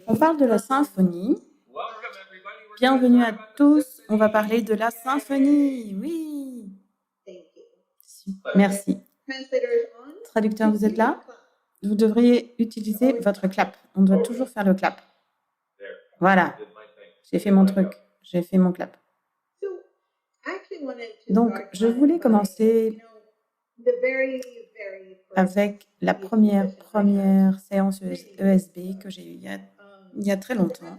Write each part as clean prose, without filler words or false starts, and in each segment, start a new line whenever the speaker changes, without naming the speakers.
On parle de la symphonie. Bienvenue à tous. On va parler de la symphonie. Oui. Merci. Traducteur, vous êtes là? Vous devriez utiliser votre clap. On doit toujours faire le clap. Voilà. J'ai fait mon truc. J'ai fait mon clap. Donc, je voulais commencer avec la première séance ESB que j'ai eue il y a très longtemps,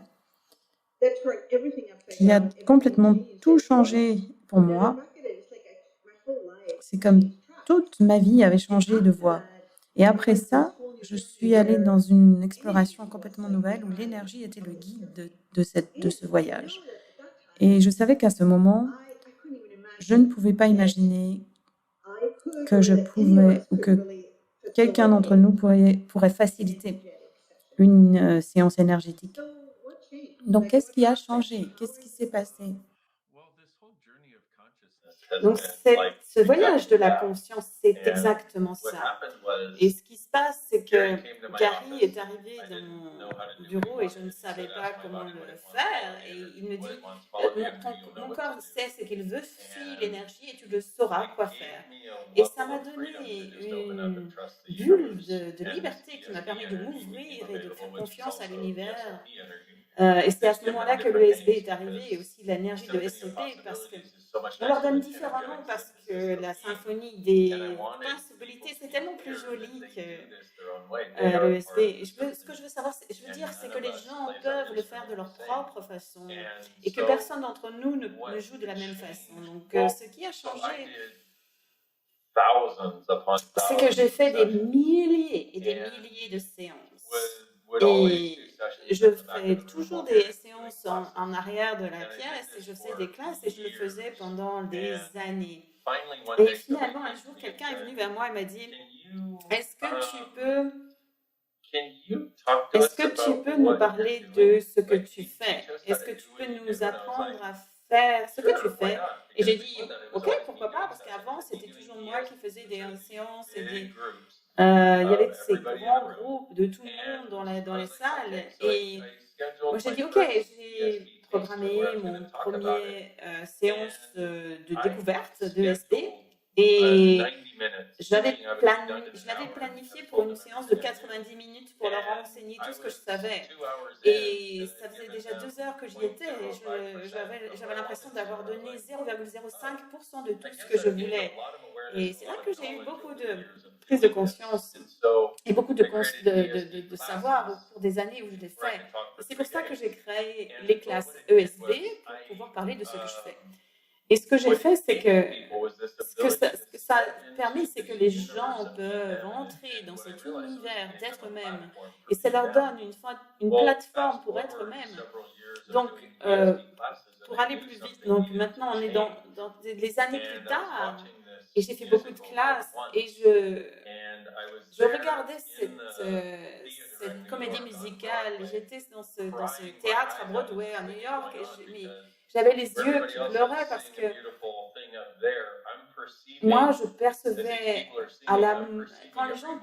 qui a complètement tout changé pour moi. C'est comme toute ma vie avait changé de voie. Et après ça, je suis allée dans une exploration complètement nouvelle où l'énergie était le guide de ce voyage. Et je savais qu'à ce moment, je ne pouvais pas imaginer que je pouvais ou que quelqu'un d'entre nous pourrait faciliter une séance énergétique. Donc, qu'est-ce qui a changé? Qu'est-ce qui s'est passé? Donc, ce voyage de la conscience, c'est exactement ça. Et ce qui se passe, c'est que Gary est arrivé dans mon bureau et je ne savais pas comment le faire. Et il me dit, mon corps sait ce qu'il veut, file l'énergie et tu le sauras quoi faire. Et ça m'a donné une bulle de liberté qui m'a permis de m'ouvrir et de faire confiance à l'univers. Et c'est à ce moment-là que l'ESB est arrivé et aussi l'énergie de SOP parce qu'on leur donne différemment parce que la symphonie des possibilités, c'est tellement plus joli que l'ESB. Ce que je veux savoir, je veux dire, c'est que les gens peuvent le faire de leur propre façon et que personne d'entre nous ne joue de la même façon. Donc, ce qui a changé, c'est que j'ai fait des milliers et des milliers de séances. Et je fais toujours des séances en arrière de la pièce et je faisais des classes et je le faisais pendant des années. Et finalement, un jour, quelqu'un est venu vers moi et m'a dit, est-ce que tu peux nous parler de ce que tu fais? Est-ce que tu peux nous apprendre à faire ce que tu fais? Et j'ai dit, ok, pourquoi pas, parce qu'avant, c'était toujours moi qui faisais des séances et il y avait ces grands groupes de tout le monde dans les salles. Et moi, j'ai dit, ok, j'ai programmé mon premier séance de découverte de SP. Et je l'avais planifié pour une séance de 90 minutes pour leur enseigner tout ce que je savais. Et ça faisait déjà 2 heures que j'y étais et j'avais l'impression d'avoir donné 0,05% de tout ce que je voulais. Et c'est là que j'ai eu beaucoup de prise de conscience et beaucoup de savoir au cours des années où je l'ai fait. Et c'est pour ça que j'ai créé les classes ESB pour pouvoir parler de ce que je fais. Et ce que j'ai fait, c'est que ce que ça permet, c'est que les gens peuvent entrer dans cet univers d'être eux-mêmes et ça leur donne une plateforme pour être eux-mêmes. Donc, pour aller plus vite, donc maintenant on est dans les années plus tard et j'ai fait beaucoup de classes et je regardais cette comédie musicale. J'étais dans ce théâtre à Broadway à New York et j'avais les yeux qui pleuraient parce que moi, je percevais quand les gens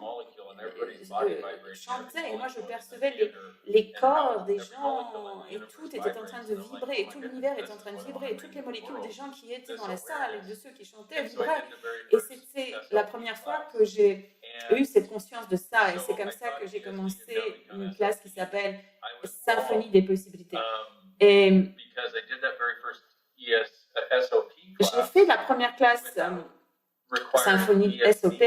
chantaient, et moi, je percevais les corps des gens et tout était en train de vibrer, et tout l'univers était en train de vibrer, et toutes les molécules des gens qui étaient dans la salle et de ceux qui chantaient vibraient. Et c'était la première fois que j'ai eu cette conscience de ça, et c'est comme ça que j'ai commencé une classe qui s'appelle Symphonie des possibilités. Et j'ai fait la première classe Symphonie SOP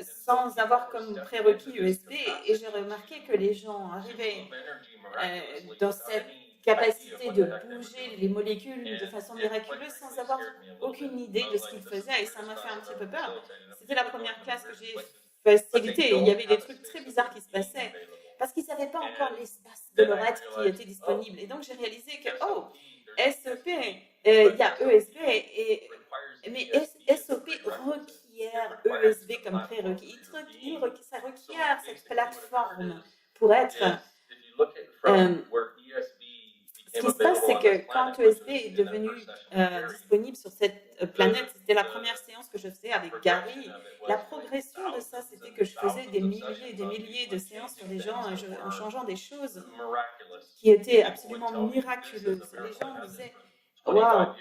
sans avoir comme prérequis USB et j'ai remarqué que les gens arrivaient dans cette capacité de bouger les molécules de façon miraculeuse sans avoir aucune idée de ce qu'ils faisaient et ça m'a fait un petit peu peur. C'était la première classe que j'ai facilitée et il y avait des trucs très bizarres qui se passaient parce qu'ils ne savaient pas encore l'espace de leur être qui était disponible. Et donc j'ai réalisé que, SOP, il y a ESB, mais SOP requiert ESB comme prérequis. Ça requiert cette plateforme pour être. Ce qui se passe, c'est que quand ESB est devenu disponible sur cette planète, c'était la première séance que je faisais avec Gary. La progression de ça, c'était que je faisais des milliers et des milliers de séances sur les gens en changeant des choses qui étaient absolument miraculeuses. Les gens me disaient, waouh,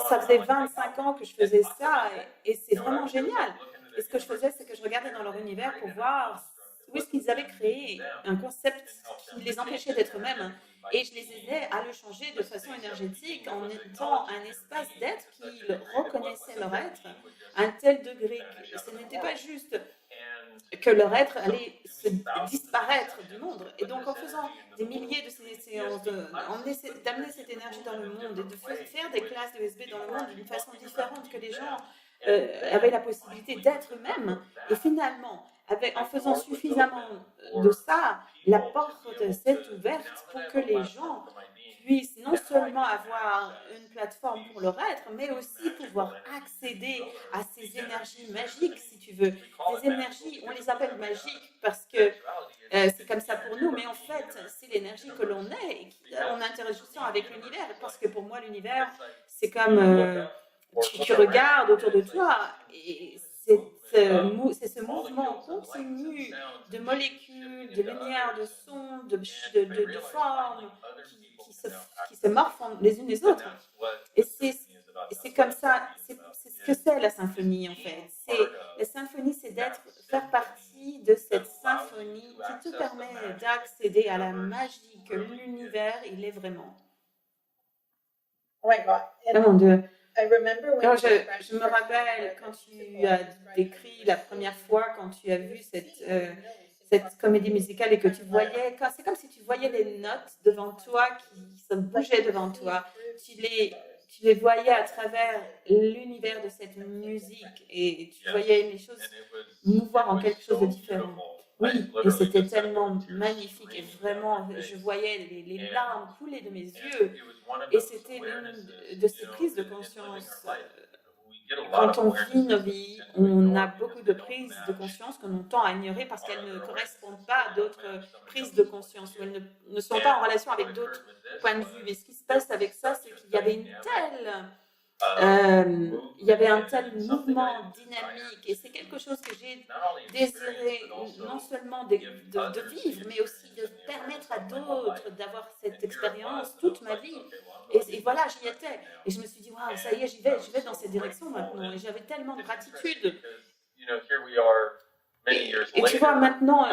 ça faisait 25 ans que je faisais ça et c'est vraiment génial. Et ce que je faisais, c'est que je regardais dans leur univers pour voir où est-ce qu'ils avaient créé un concept qui les empêchait d'être eux-mêmes. Et je les aidais à le changer de façon énergétique en étant un espace d'être qui reconnaissait leur être à un tel degré que ce n'était pas juste que leur être allait disparaître du monde. Et donc, en faisant des milliers de ces séances, d'amener cette énergie dans le monde et de faire des classes de USB dans le monde d'une façon différente, que les gens avaient la possibilité d'être eux-mêmes. Et finalement, en faisant suffisamment de ça, la porte s'est ouverte pour que les gens puissent non seulement avoir une plateforme pour leur être, mais aussi pouvoir accéder à ces énergies magiques, si tu veux. Des énergies, on les appelle magiques parce que c'est comme ça pour nous, mais en fait, c'est l'énergie que l'on est et en interagissant avec l'univers. Parce que pour moi, l'univers, c'est comme tu regardes autour de toi et c'est ce mouvement continu de molécules, de lumière, de sons, de formes qui se morphent les unes les autres. Et c'est comme ça, c'est ce que c'est la symphonie en fait. La symphonie, c'est faire partie de cette symphonie qui te permet d'accéder à la magie que l'univers, il est vraiment.
Oh my God.
Oh mon Dieu.
Non,
je me rappelle quand tu as décrit la première fois, quand tu as vu cette comédie musicale et que tu voyais, c'est comme si tu voyais les notes devant toi qui se bougeaient devant toi. Tu les voyais à travers l'univers de cette musique et tu voyais les choses mouvoir en quelque chose de différent. Oui, et c'était tellement magnifique et vraiment, je voyais les larmes couler de mes yeux et c'était l'une de ces prises de conscience. Quand on vit nos vies, on a beaucoup de prises de conscience que l'on tend à ignorer parce qu'elles ne correspondent pas à d'autres prises de conscience ou elles ne sont pas en relation avec d'autres points de vue. Et ce qui se passe avec ça, c'est qu'il y avait il y avait un tel mouvement dynamique et c'est quelque chose que j'ai désiré non seulement de vivre, mais aussi de permettre à d'autres d'avoir cette expérience toute ma vie. Et voilà, j'y étais. Et je me suis dit, waouh, ça y est, je vais dans cette direction maintenant. Et j'avais tellement de gratitude. Et tu vois, maintenant,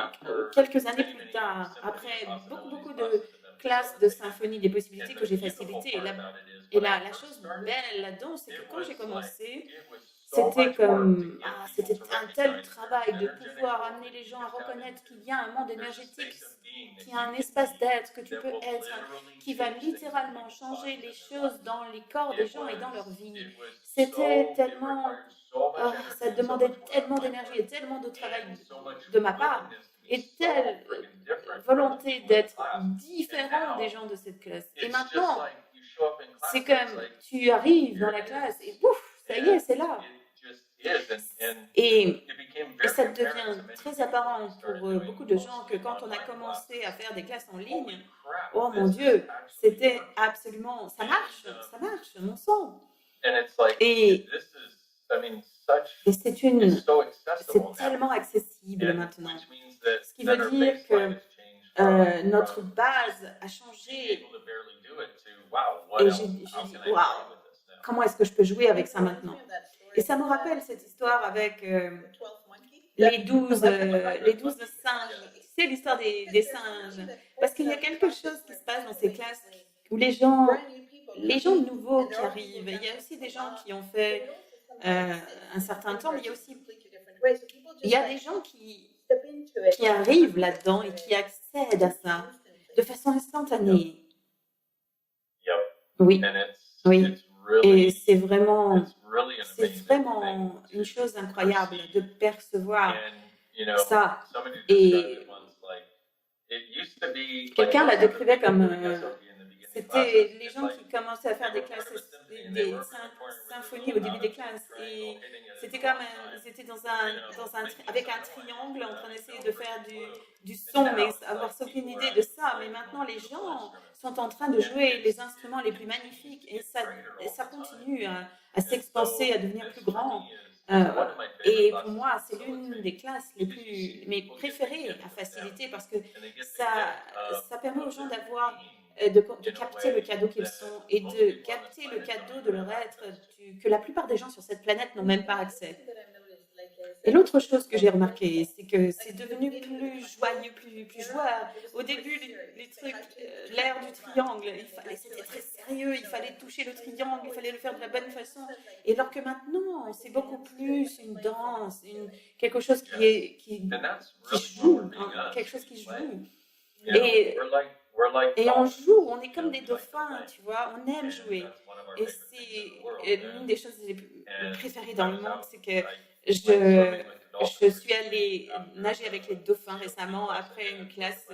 quelques années plus tard, après beaucoup de classes de symphonie, des possibilités que j'ai facilitées, et la chose belle là-dedans, c'est que quand j'ai commencé, c'était un tel travail de pouvoir amener les gens à reconnaître qu'il y a un monde énergétique, qu'il y a un espace d'être, que tu peux être, qui va littéralement changer les choses dans les corps des gens et dans leur vie. C'était tellement... ça demandait tellement d'énergie et tellement de travail de ma part et telle volonté d'être différent des gens de cette classe. Et maintenant, c'est comme tu arrives dans la classe et pouf, ça y est, c'est là. Et ça devient très apparent pour beaucoup de gens que quand on a commencé à faire des classes en ligne, oh mon Dieu, c'était absolument, ça marche, mon sang. Et c'est tellement accessible maintenant. Ce qui veut dire que notre base a changé. Et j'ai dit, waouh, comment est-ce que je peux jouer avec ça maintenant? Et ça me rappelle cette histoire avec les 12 singes. Tu sais, l'histoire des singes. Parce qu'il y a quelque chose qui se passe dans ces classes où les gens nouveaux qui arrivent, il y a aussi des gens qui ont fait un certain temps, mais il y a des gens qui arrivent là-dedans et qui accèdent à ça de façon instantanée. Oui, oui. Et c'est vraiment une chose incroyable de percevoir ça. Et quelqu'un la décrivait comme c'était les gens qui commençaient à faire des classes, des symphonies au début des classes. Et c'était comme ils étaient avec un triangle en train d'essayer de faire du son, mais avoir aucune idée de ça. Mais maintenant, les gens sont en train de jouer les instruments les plus magnifiques et ça continue à s'expanser, à devenir plus grand. Et pour moi, c'est l'une des classes mes préférées à faciliter parce que ça permet aux gens d'avoir de capter le cadeau qu'ils sont et de capter le cadeau de leur être que la plupart des gens sur cette planète n'ont même pas accès. Et l'autre chose que j'ai remarqué, c'est que c'est devenu plus joyeux, plus joie. Au début, les trucs, l'ère du triangle, c'était très sérieux, il fallait toucher le triangle, il fallait le faire de la bonne façon. Et alors que maintenant, c'est beaucoup plus une danse, quelque chose qui joue, hein, quelque chose qui joue. Et on joue, on est comme des dauphins, tu vois, on aime jouer. Et c'est l'une des choses les préférées dans le monde, c'est que je suis allée nager avec les dauphins récemment après une classe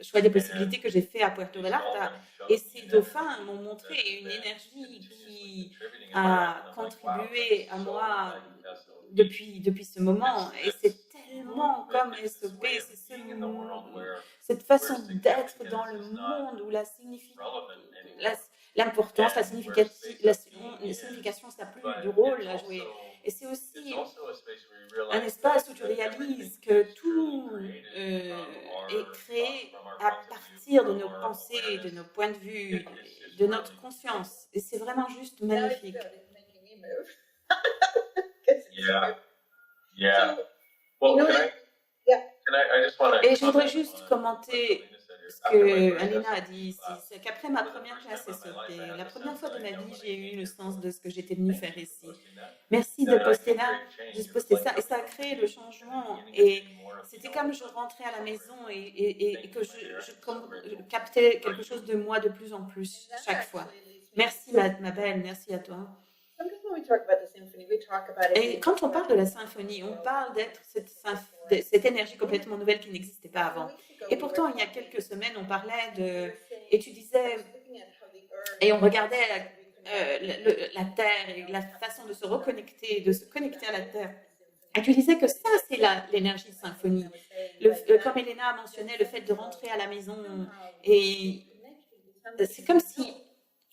choix des possibilités que j'ai fait à Puerto Vallarta. Et ces dauphins m'ont montré une énergie qui a contribué à moi depuis ce moment. Et c'est tellement comme SOP, c'est cette façon d'être dans le monde où l'importance, la signification, ça n'a plus de rôle à jouer. Et c'est aussi un espace où tu réalises que tout est créé à partir de nos pensées, de nos points de vue, de notre conscience. Et c'est vraiment juste magnifique. Et je voudrais juste commenter ce que Alina a dit ici, c'est qu'après ma première classe SOP, la première fois de ma vie, j'ai eu le sens de ce que j'étais venue faire ici. Merci de poster ça, et ça a créé le changement. Et c'était comme je rentrais à la maison et que je captais quelque chose de moi de plus en plus chaque fois. Merci ma belle, merci à toi. Et quand on parle de la symphonie, on parle d'être cette énergie complètement nouvelle qui n'existait pas avant. Et pourtant, il y a quelques semaines, on parlait et tu disais, et on regardait la Terre et la façon de se reconnecter, de se connecter à la Terre. Et tu disais que ça, c'est l'énergie de symphonie. Comme Elena a mentionné, le fait de rentrer à la maison, et c'est comme si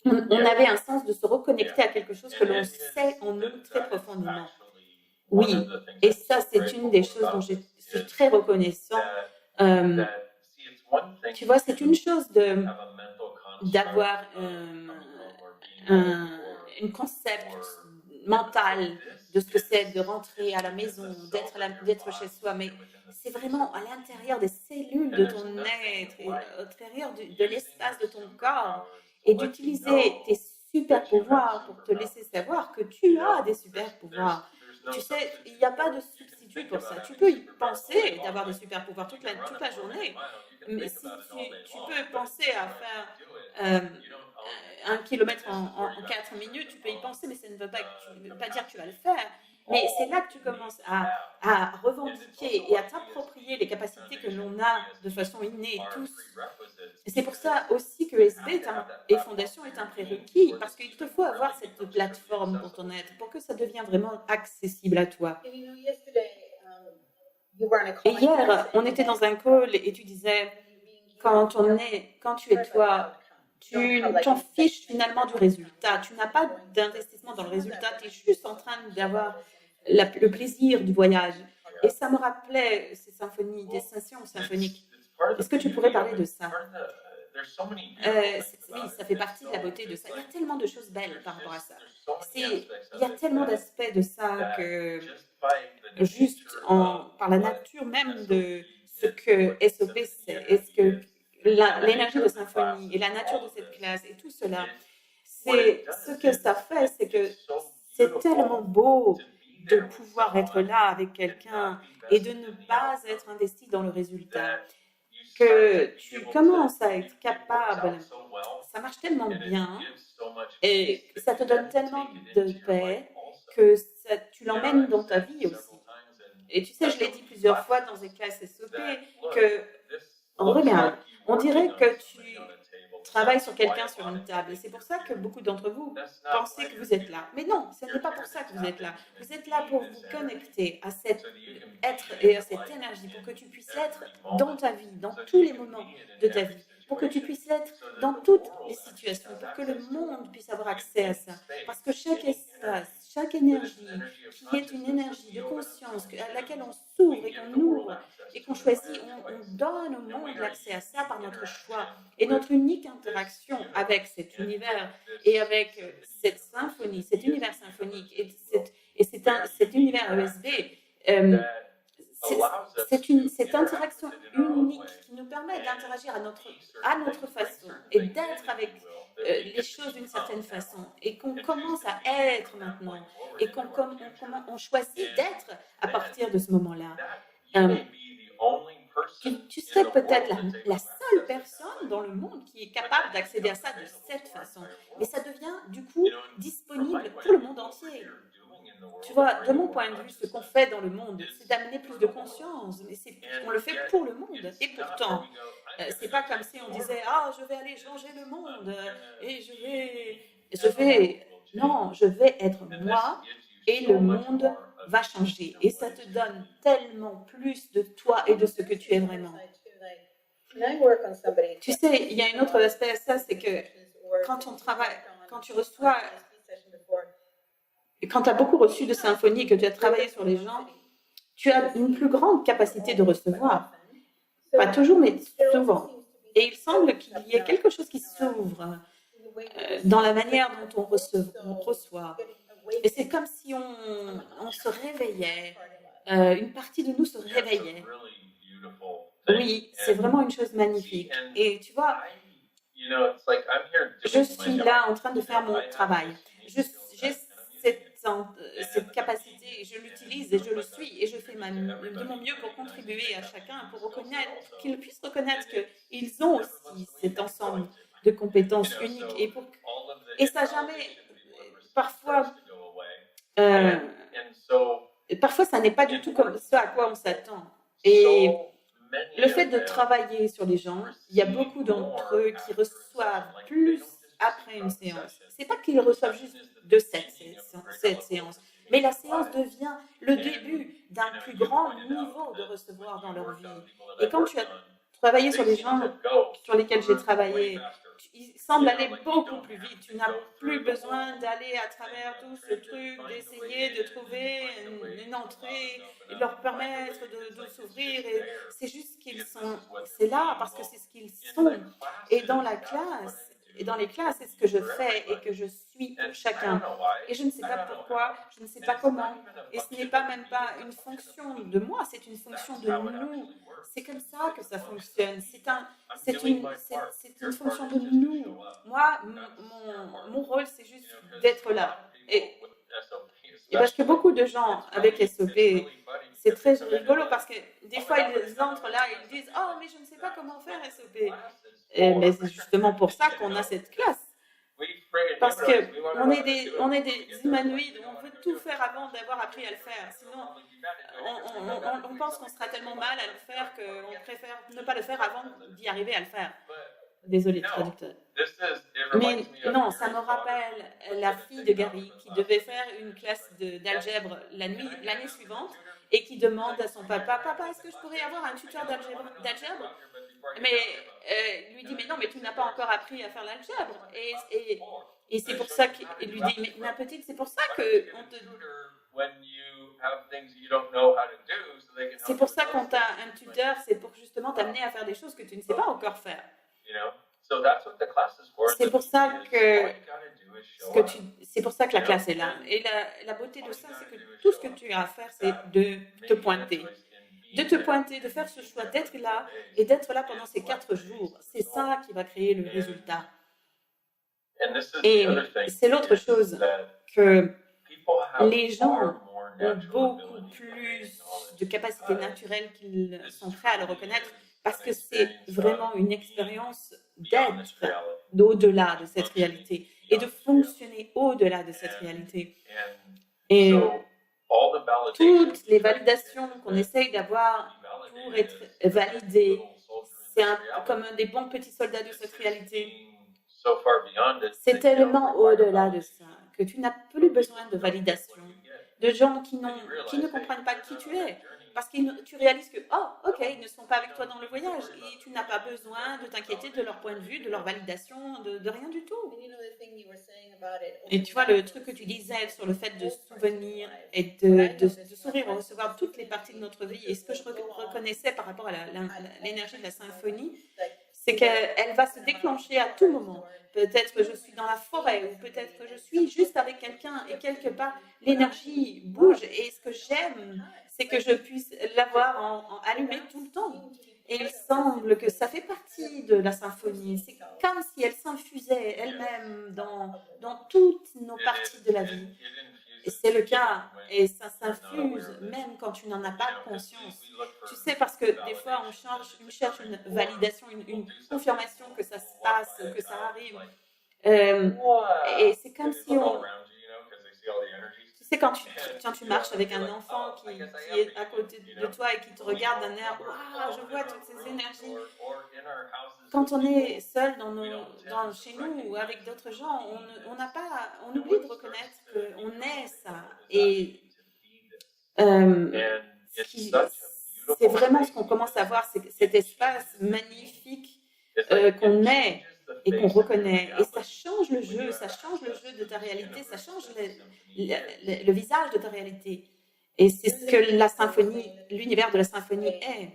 on avait un sens de se reconnecter à quelque chose que l'on sait en nous très profondément. Oui, et ça, c'est une des choses dont je suis très reconnaissant. Tu vois, c'est une chose d'avoir un concept mental de ce que c'est de rentrer à la maison, d'être chez soi, mais c'est vraiment à l'intérieur des cellules de ton être, et à l'intérieur de l'espace de ton corps, et d'utiliser tes super pouvoirs pour te laisser savoir que tu as des super pouvoirs. Tu sais, il n'y a pas de substitut pour ça. Tu peux y penser d'avoir des super pouvoirs toute la journée, mais si tu peux penser à faire 1 kilomètre en 4 minutes, tu peux y penser, mais ça ne veut pas dire que tu vas le faire. Mais c'est là que tu commences à revendiquer et à t'approprier les capacités que l'on a de façon innée tous. Et c'est pour ça aussi que SB et Fondation est un prérequis, parce qu'il te faut avoir cette plateforme pour ton être, pour que ça devienne vraiment accessible à toi. Et hier, on était dans un call et tu disais, quand tu es toi, tu t'en fiches finalement du résultat. Tu n'as pas d'investissement dans le résultat, tu es juste en train d'avoir le plaisir du voyage. Et ça me rappelait ces symphonies, des sessions symphoniques. Est-ce que tu pourrais parler de ça? Oui, ça fait partie de la beauté de ça. Il y a tellement de choses belles par rapport à ça. Il y a tellement d'aspects de ça que juste par la nature même de ce que SOP c'est, est-ce que l'énergie de symphonie et la nature de cette classe et tout cela, c'est ce que ça fait, c'est que c'est tellement beau de pouvoir être là avec quelqu'un et de ne pas être investi dans le résultat, que tu commences à être capable, ça marche tellement bien et ça te donne tellement de paix que tu l'emmènes dans ta vie aussi. Et tu sais, je l'ai dit plusieurs fois dans des classes SOP que, regarde, on dirait que tu travailles sur quelqu'un sur une table. Et c'est pour ça que beaucoup d'entre vous pensez que vous êtes là. Mais non, ce n'est pas pour ça que vous êtes là. Vous êtes là pour vous connecter à cet être et à cette énergie, pour que tu puisses être dans ta vie, dans tous les moments de ta vie. pour que tu puisses être dans toutes les situations, pour que le monde puisse avoir accès à ça. Parce que chaque espace, chaque énergie, qui est une énergie de conscience à laquelle on s'ouvre et qu'on ouvre et qu'on choisit, on donne au monde l'accès à ça par notre choix. Et notre unique interaction avec cet univers et avec cette symphonie, cet univers symphonique et cet univers ESB, cette interaction unique qui nous permet d'interagir à notre façon et d'être avec les choses d'une certaine façon et qu'on commence à être maintenant et on choisit d'être à partir de ce moment-là. Tu serais peut-être la seule personne dans le monde qui est capable d'accéder à ça de cette façon. Mais ça devient du coup disponible pour le monde entier. Tu vois, de mon point de vue, ce qu'on fait dans le monde, c'est d'amener plus de conscience, mais on le fait pour le monde. Et pourtant, c'est pas comme si on disait ah je vais aller changer le monde et non, je vais être moi et le monde va changer. Et ça te donne tellement plus de toi et de ce que tu es vraiment. Tu sais, il y a un autre aspect à ça, c'est que quand on travaille, quand tu reçois, quand tu as beaucoup reçu de symphonies, que tu as travaillé sur les gens, tu as une plus grande capacité de recevoir. Pas toujours, mais souvent. Et il semble qu'il y ait quelque chose qui s'ouvre dans la manière dont on reçoit. Et c'est comme si on se réveillait, une partie de nous se réveillait. Oui, c'est vraiment une chose magnifique. Et tu vois, je suis là en train de faire mon travail. J'ai cette capacité, je l'utilise et je le suis et je fais de mon mieux pour contribuer à chacun, pour reconnaître, qu'ils puissent reconnaître qu'ils ont aussi cet ensemble de compétences uniques et ça jamais, parfois, parfois ça n'est pas du tout comme ce à quoi on s'attend. Et le fait de travailler sur les gens, il y a beaucoup d'entre eux qui reçoivent plus après une séance. C'est pas qu'ils reçoivent juste de cette séance, mais la séance devient le début d'un plus grand niveau de recevoir dans leur vie. Et quand tu as travaillé sur les gens sur lesquels j'ai travaillé, il semble aller beaucoup plus vite. Tu n'as plus besoin d'aller à travers tout ce truc, d'essayer de trouver une entrée et de leur permettre de s'ouvrir. C'est juste qu'ils sont, c'est là parce que c'est ce qu'ils sont. Et dans la classe, et dans les classes, c'est ce que je fais et que je suis pour chacun. Et je ne sais pas pourquoi, je ne sais pas comment. Et ce n'est pas même pas une fonction de moi, c'est une fonction de nous. C'est comme ça que ça fonctionne. C'est une fonction de nous. Moi, mon rôle, c'est juste d'être là. Et parce que beaucoup de gens avec SOP, c'est très rigolo parce que des fois, ils entrent là et ils disent « Oh, mais je ne sais pas comment faire SOP ». Mais c'est justement pour ça qu'on a cette classe. Parce qu'on est des humanoïdes, on veut tout faire avant d'avoir appris à le faire. Sinon, on pense qu'on sera tellement mal à le faire qu'on préfère ne pas le faire avant d'y arriver à le faire. Désolé, traducteur. Mais non, ça me rappelle la fille de Gary qui devait faire une classe d'algèbre l'année suivante et qui demande à son papa, est-ce que je pourrais avoir un tuteur d'algèbre? Mais lui dit, mais non, mais tu n'as pas encore appris à faire l'algèbre. Et c'est pour ça qu'il lui dit, mais ma petite, c'est pour ça c'est pour ça qu'on t'a un tuteur, c'est pour justement t'amener à faire des choses que tu ne sais pas encore faire. C'est pour ça c'est pour ça que la classe est là. Et la beauté de ça, c'est que tout ce que tu as à faire, c'est de te pointer. De te pointer, de faire ce choix d'être là et d'être là pendant ces 4 jours. C'est ça qui va créer le résultat. Et c'est l'autre chose que les gens ont beaucoup plus de capacités naturelles qu'ils sont prêts à le reconnaître parce que c'est vraiment une expérience d'être au-delà de cette réalité et de fonctionner au-delà de cette réalité. Et toutes les validations qu'on essaye d'avoir pour être validé, c'est comme des bons petits soldats de cette réalité. C'est tellement au-delà de ça que tu n'as plus besoin de validation, de gens qui ne comprennent pas qui tu es. parce que tu réalises que, oh, ok, ils ne sont pas avec toi dans le voyage et tu n'as pas besoin de t'inquiéter de leur point de vue, de leur validation, de rien du tout. Et tu vois, le truc que tu disais sur le fait de souvenir et de s'ouvrir, recevoir toutes les parties de notre vie, et ce que je reconnaissais par rapport à l'énergie de la symphonie, c'est qu'elle va se déclencher à tout moment. Peut-être que je suis dans la forêt ou peut-être que je suis juste avec quelqu'un et quelque part l'énergie bouge et ce que j'aime, c'est que je puisse l'avoir allumée tout le temps. Et il semble que ça fait partie de la symphonie. C'est comme si elle s'infusait elle-même dans toutes nos parties de la vie. Et c'est le cas, et ça s'infuse même quand tu n'en as pas conscience. Tu sais, parce que des fois, on cherche une validation, une confirmation que ça se passe, que ça arrive. Et c'est comme si on... Tu sais, quand tu marches avec un enfant qui est à côté de toi et qui te regarde d'un air, waouh, je vois toutes ces énergies. Quand on est seul chez nous ou avec d'autres gens, on oublie de reconnaître qu'on est ça. Et c'est vraiment ce qu'on commence à voir, c'est cet espace magnifique qu'on est et qu'on reconnaît. Et ça change le jeu de ta réalité, ça change le visage de ta réalité. Et c'est ce que la symphonie, l'univers de la symphonie est.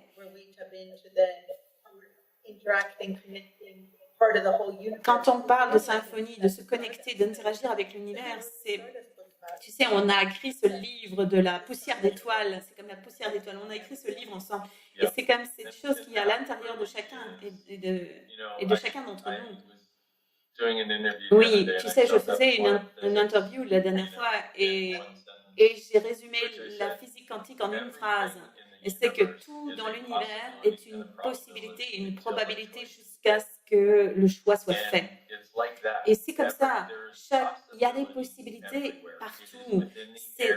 Quand on parle de symphonie, de se connecter, d'interagir avec l'univers, c'est, tu sais, on a écrit ce livre de la poussière d'étoiles, c'est comme la poussière d'étoiles, on a écrit ce livre ensemble, et c'est comme cette chose qui est à l'intérieur de chacun et de chacun d'entre nous. Oui, tu sais, je faisais une interview la dernière fois et j'ai résumé la physique quantique en une phrase. Et c'est que tout dans l'univers est une possibilité, une probabilité jusqu'à ce que le choix soit fait. Et c'est comme ça. Il y a des possibilités partout. C'est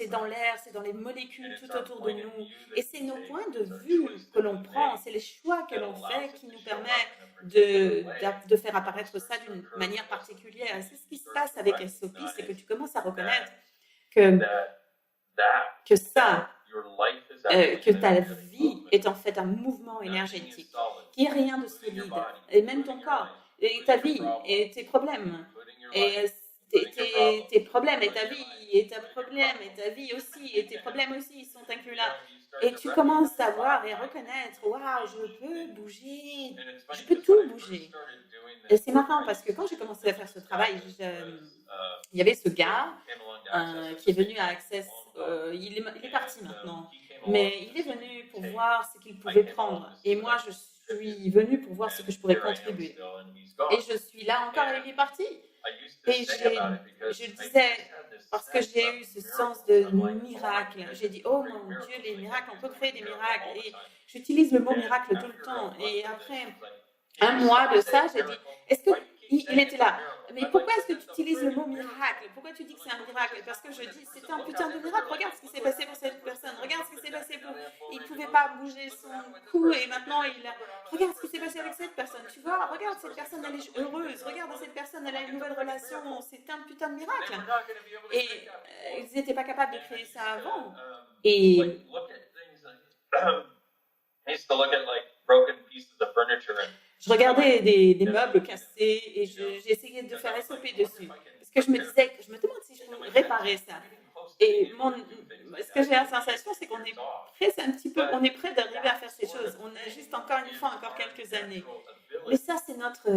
dans l'air, c'est dans les molécules tout autour de nous. Et c'est nos points de vue que l'on prend, c'est les choix que l'on fait qui nous permettent de faire apparaître ça d'une manière particulière. Et c'est ce qui se passe avec SOP, c'est que tu commences à reconnaître que ta vie est en fait un mouvement énergétique, qui n'est rien de solide, et même ton corps, et ta vie, et tes problèmes, et tes problèmes, et ta vie, et tes problèmes, et ta vie aussi, et tes problèmes aussi sont inclus là. Et tu commences à voir et à reconnaître, waouh, je peux bouger, je peux tout bouger. Et c'est marrant parce que quand j'ai commencé à faire ce travail, il y avait ce gars qui est venu à Access, il est parti maintenant, mais il est venu pour voir ce qu'il pouvait prendre. Et moi, je suis venue pour voir ce que je pourrais contribuer. Et je suis là encore et il est parti. Et je disais, parce que j'ai eu ce sens de miracle, j'ai dit, oh mon Dieu, les miracles, on peut créer des miracles. Et j'utilise le mot miracle tout le temps. Et après un mois de ça, j'ai dit, est-ce que il était là. Mais pourquoi est-ce que tu utilises le mot miracle? Pourquoi tu dis que c'est un miracle? Parce que je dis, c'est un putain de miracle. Regarde ce qui s'est passé pour cette personne. Regarde ce qui s'est passé pour... Il ne pouvait pas bouger son cou et maintenant il a... Regarde ce qui s'est passé avec cette personne. Tu vois, regarde, cette personne, elle est heureuse. Regarde, cette personne, elle a une nouvelle relation. C'est un putain de miracle. Et ils n'étaient pas capables de créer ça avant. Et... Je regardais des meubles cassés et j'essayais de faire SOP dessus. Parce que je me demande si je peux réparer ça. Et ce que j'ai la sensation, c'est qu'on est prêt d'arriver à faire ces choses. On a juste encore quelques années. Mais ça, c'est notre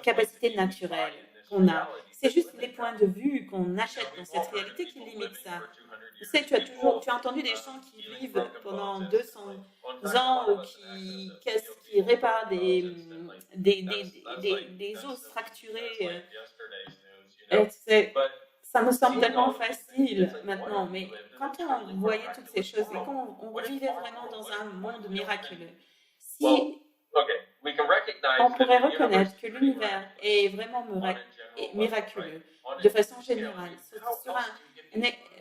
capacité naturelle qu'on a. C'est juste les points de vue qu'on achète dans cette réalité qui limitent ça. Tu sais, tu as entendu des gens qui vivent pendant 200 ans ou qui réparent des os fracturés. Ça me semble tellement facile maintenant, mais quand on voyait toutes ces choses et qu'on vivait vraiment dans un monde miraculeux, si on pourrait reconnaître que l'univers est vraiment miraculeux de façon générale,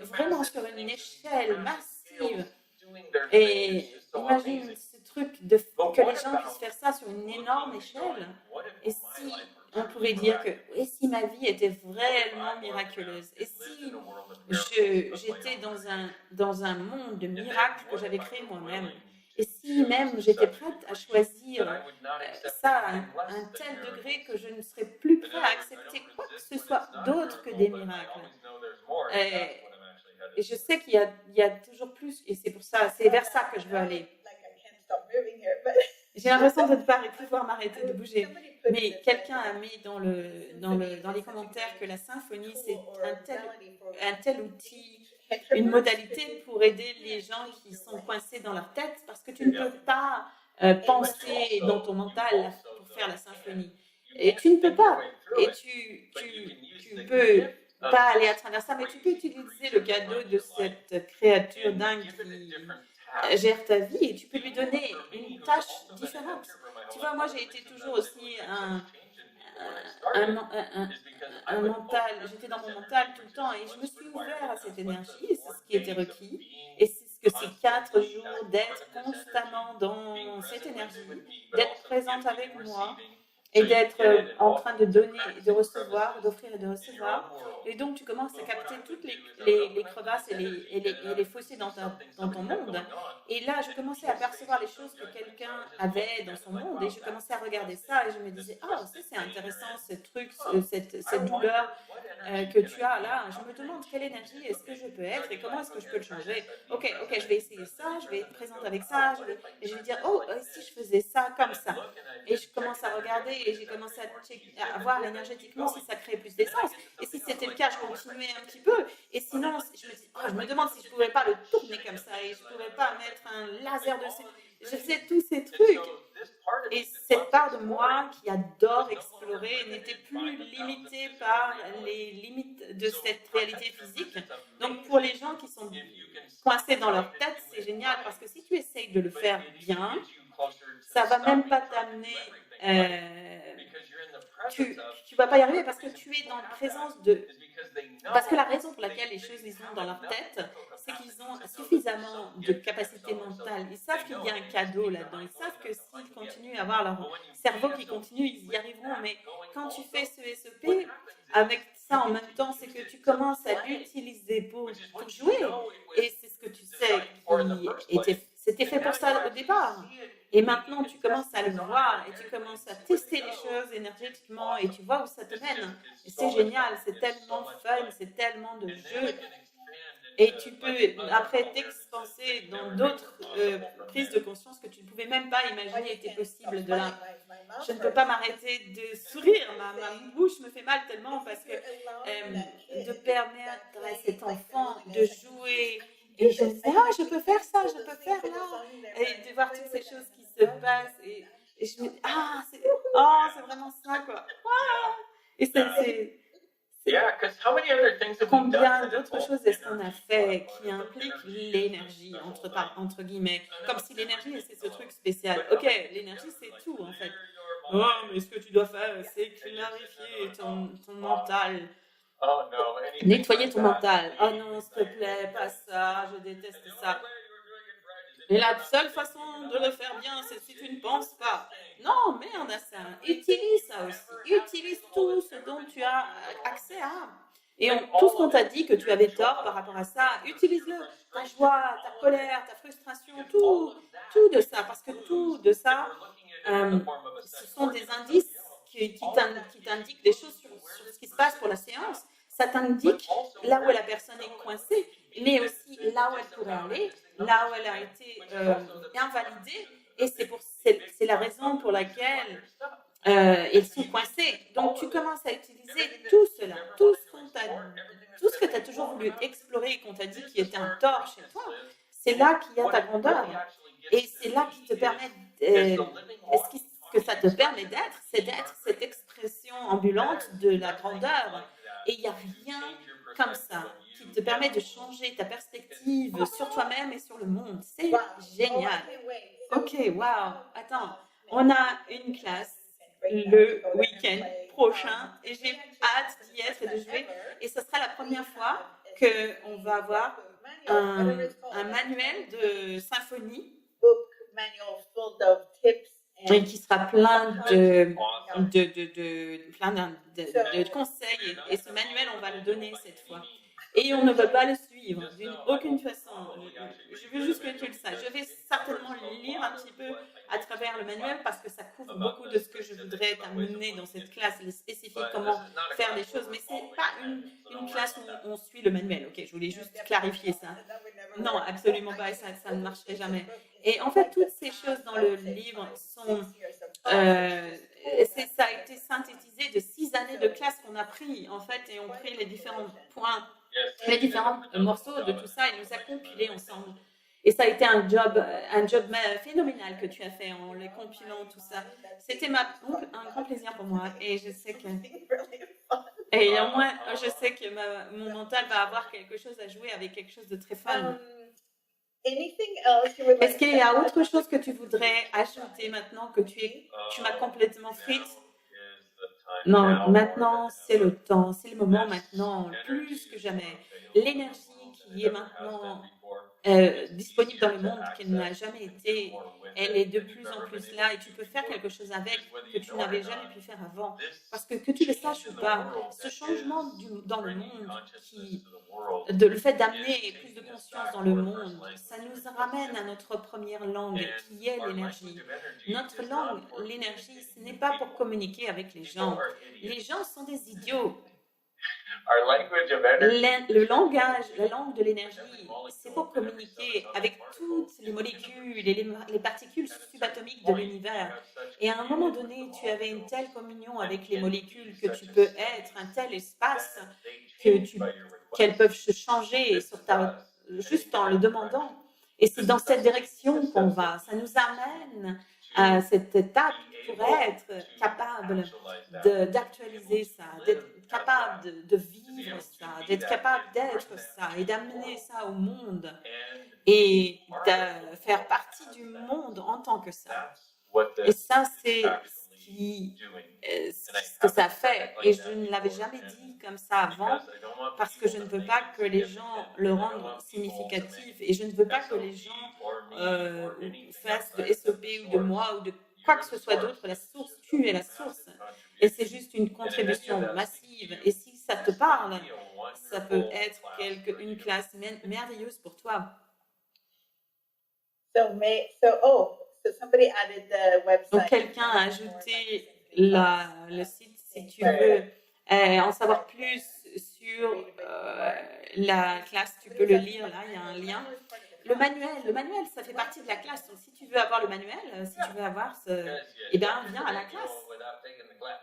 vraiment sur une échelle massive. Et imagine ce truc que les gens puissent faire ça sur une énorme échelle. Et si on pouvait dire que et si ma vie était réellement miraculeuse, et si j'étais dans un monde de miracles que j'avais créé moi-même, et si même j'étais prête à choisir ça à un tel degré que je ne serais plus prêt à accepter quoi que ce soit d'autre que des miracles. Et je sais qu'il y a toujours plus, et c'est pour ça, c'est vers ça que je veux aller. J'ai l'impression de ne pas pouvoir m'arrêter de bouger. Mais quelqu'un a mis dans les commentaires que la symphonie, c'est un tel outil, une modalité pour aider les gens qui sont coincés dans leur tête, parce que tu ne peux pas penser dans ton mental pour faire la symphonie. Et tu ne peux pas. Et tu peux pas aller à travers ça, mais tu peux utiliser le cadeau de cette créature dingue qui gère ta vie et tu peux lui donner une tâche différente. Tu vois, moi j'ai été toujours aussi un mental, j'étais dans mon mental tout le temps et je me suis ouvert à cette énergie et c'est ce qui était requis. Et c'est ce que ces 4 jours d'être constamment dans cette énergie, d'être présente avec moi et d'être en train de donner et de recevoir, d'offrir et de recevoir. Et donc, tu commences à capter toutes les crevasses et les fossés dans ton monde. Et là, je commençais à percevoir les choses que quelqu'un avait dans son monde et je commençais à regarder ça et je me disais, ah, ça c'est intéressant, ce truc, cette douleur que tu as là. Je me demande quelle énergie est-ce que je peux être et comment est-ce que je peux le changer. Ok, je vais essayer ça, je vais être présente avec ça, et je vais dire, oh, si je faisais ça comme ça. Et je commence à regarder et j'ai commencé à voir énergétiquement si ça créait plus d'essence. Et si c'était le cas, je continuais un petit peu. Et sinon, je me demande si je ne pouvais pas le tourner comme ça et je ne pouvais pas mettre un laser dessus. Je faisais tous ces trucs. Et cette part de moi qui adore explorer n'était plus limitée par les limites de cette réalité physique. Donc pour les gens qui sont coincés dans leur tête, c'est génial parce que si tu essayes de le faire bien, ça va même pas t'amener tu vas pas y arriver parce que tu es dans la présence de... Parce que la raison pour laquelle les choses les ont dans leur tête, c'est qu'ils ont suffisamment de capacité mentale. Ils savent qu'il y a un cadeau là-dedans. Ils savent que s'ils continuent à avoir leur cerveau qui continue, ils y arriveront. Mais quand tu fais ce SEP, avec ça en même temps, c'est que tu commences à l'utiliser pour jouer. Et c'est ce que tu sais, c'était fait pour ça au départ. Et maintenant, tu commences à le voir et tu commences à tester les choses énergétiquement et tu vois où ça te mène. Et c'est génial, c'est tellement fun, c'est tellement de jeux. Et tu peux après t'expanser dans d'autres prises de conscience que tu ne pouvais même pas imaginer étaient possibles de là. Je ne peux pas m'arrêter de sourire, ma bouche me fait mal tellement parce que de permettre à cet enfant de jouer et je me disais, ah, je peux faire ça, je peux faire là. Et de voir toutes ces choses qui se passent. Et je me dis, ah, c'est vraiment ça, quoi. Ah! Et c'est combien d'autres choses est-ce qu'on a fait qui impliquent l'énergie, entre guillemets. Comme si l'énergie, c'est ce truc spécial. Ok, l'énergie, c'est tout, en fait. Oh, mais ce que tu dois faire, c'est clarifier ton mental. Nettoyer ton mental. Oh non, s'il te plaît, pas ça, je déteste ça. Et la seule façon de le faire bien, c'est si tu ne penses pas. Non, mais on a ça. Utilise ça aussi. Utilise tout ce dont tu as accès à. Et tout ce qu'on t'a dit que tu avais tort par rapport à ça, utilise-le. Ta joie, ta colère, ta frustration, tout de ça. Parce que tout de ça, ce sont des indices qui t'indiquent des choses sur ce qui se passe pour la séance. Ça t'indique là où la personne est coincée, mais aussi là où elle pourrait aller, là où elle a été invalidée. Et c'est la raison pour laquelle ils sont coincés. Donc, tu commences à utiliser tout cela, tout ce que tu as toujours voulu explorer et qu'on t'a dit qui était un tort chez toi. C'est là qu'il y a ta grandeur. Et c'est là qui te permet... ce que ça te permet d'être, c'est d'être cette expression ambulante de la grandeur. Et il n'y a rien comme ça qui te permet de changer ta perspective sur toi-même et sur le monde. C'est génial. Ok, wow. Attends, on a une classe le week-end prochain et j'ai hâte d'y être et de jouer. Et ce sera la première fois qu'on va avoir un manuel de symphonie et qui sera plein de conseils. Et ce manuel, on va le donner cette fois. Et on ne veut pas le suivre d'une aucune façon. Je veux juste que tu le saches. Je vais certainement lire un petit peu à travers le manuel parce que ça couvre beaucoup de ce que je voudrais t'amener dans cette classe spécifique, comment faire les choses. Mais c'est pas une classe où on suit le manuel. Ok, je voulais juste clarifier ça. Non, absolument pas. Ça ne marcherait jamais. Et en fait, toutes ces choses dans le livre sont... ça a été synthétisé de 6 années de classe qu'on a pris, en fait, et on pris les différents points, les différents morceaux de tout ça, et nous a compilés ensemble. Et ça a été un job phénoménal que tu as fait en les compilant, tout ça. C'était un grand plaisir pour moi, et je sais que... Et au moins, je sais que mon mental va avoir quelque chose à jouer avec quelque chose de très fun. Est-ce qu'il y a autre chose que tu voudrais ajouter maintenant que tu m'as complètement frite? Non, maintenant c'est le temps, c'est le moment maintenant, plus que jamais. L'énergie qui est maintenant disponible dans le monde, qu'elle n'a jamais été, elle est de plus en plus là et tu peux faire quelque chose avec que tu n'avais jamais pu faire avant. Parce que tu le saches ou pas, ce changement dans le monde, le fait d'amener plus de conscience dans le monde, ça nous ramène à notre première langue qui est l'énergie. Notre langue, l'énergie, ce n'est pas pour communiquer avec les gens. Les gens sont des idiots. Le langage, la langue de l'énergie, c'est pour communiquer avec toutes les molécules et les particules subatomiques de l'univers. Et à un moment donné, tu avais une telle communion avec les molécules que tu peux être un tel espace qu'elles peuvent se changer juste en le demandant. Et c'est dans cette direction qu'on va. Ça nous amène à cette étape pour être capable d'actualiser ça, d'être capable de vivre ça, d'être capable d'être ça et d'amener ça au monde et de faire partie du monde en tant que ça. Et ça, c'est ce que ça fait. Et je ne l'avais jamais dit comme ça avant parce que je ne veux pas que les gens le rendent significatif et je ne veux pas que les gens fassent de SOP ou de moi ou de quoi que ce soit d'autre. La source, tu es la source. Et c'est juste une contribution massive. Et si ça te parle, ça peut être une classe merveilleuse pour toi. Donc, quelqu'un a ajouté le site si tu veux en savoir plus sur la classe, tu peux le lire là, il y a un lien. Le manuel, ça fait partie de la classe. Donc, si tu veux avoir le manuel, si tu veux avoir eh bien, viens à la classe.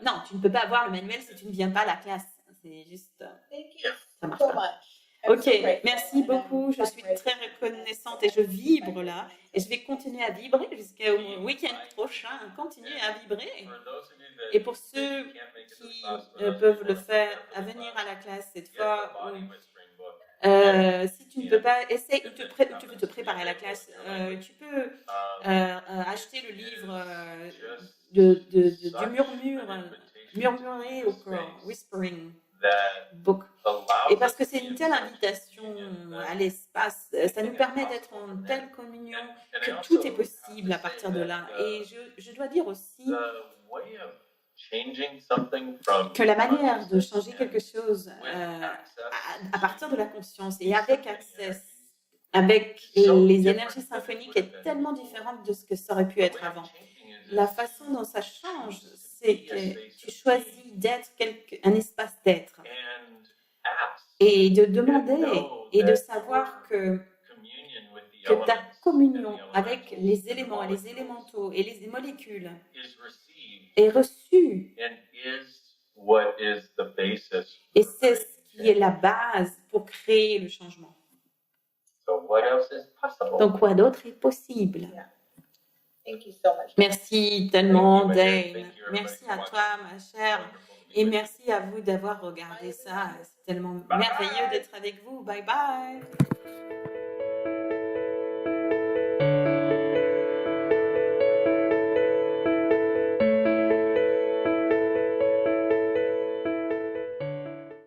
Non, tu ne peux pas avoir le manuel si tu ne viens pas à la classe. C'est juste... ça marche pas. Ok, merci beaucoup. Je suis très reconnaissante et je vibre là. Et je vais continuer à vibrer jusqu'au week-end prochain. Continuer à vibrer. Et pour ceux qui peuvent le faire, à venir à la classe cette fois, si tu ne peux pas, essaye, tu veux te préparer à la classe, tu peux acheter le livre du murmurer au corps, whispering book. Et parce que c'est une telle invitation à l'espace, ça nous permet d'être en telle communion que tout est possible à partir de là. Et je dois dire aussi que la manière de changer quelque chose à partir de la conscience et avec accès, avec les énergies symphoniques est tellement différente de ce que ça aurait pu être avant. La façon dont ça change, c'est que tu choisis d'être un espace d'être et de demander et de savoir que ta communion avec les éléments et les élémentaux et les molécules est reçue. Et c'est ce qui est la base pour créer le changement. Donc, quoi d'autre est possible? Merci tellement, Dane. Merci à toi, ma chère. Et merci à vous d'avoir regardé ça. C'est tellement merveilleux d'être avec vous. Bye bye.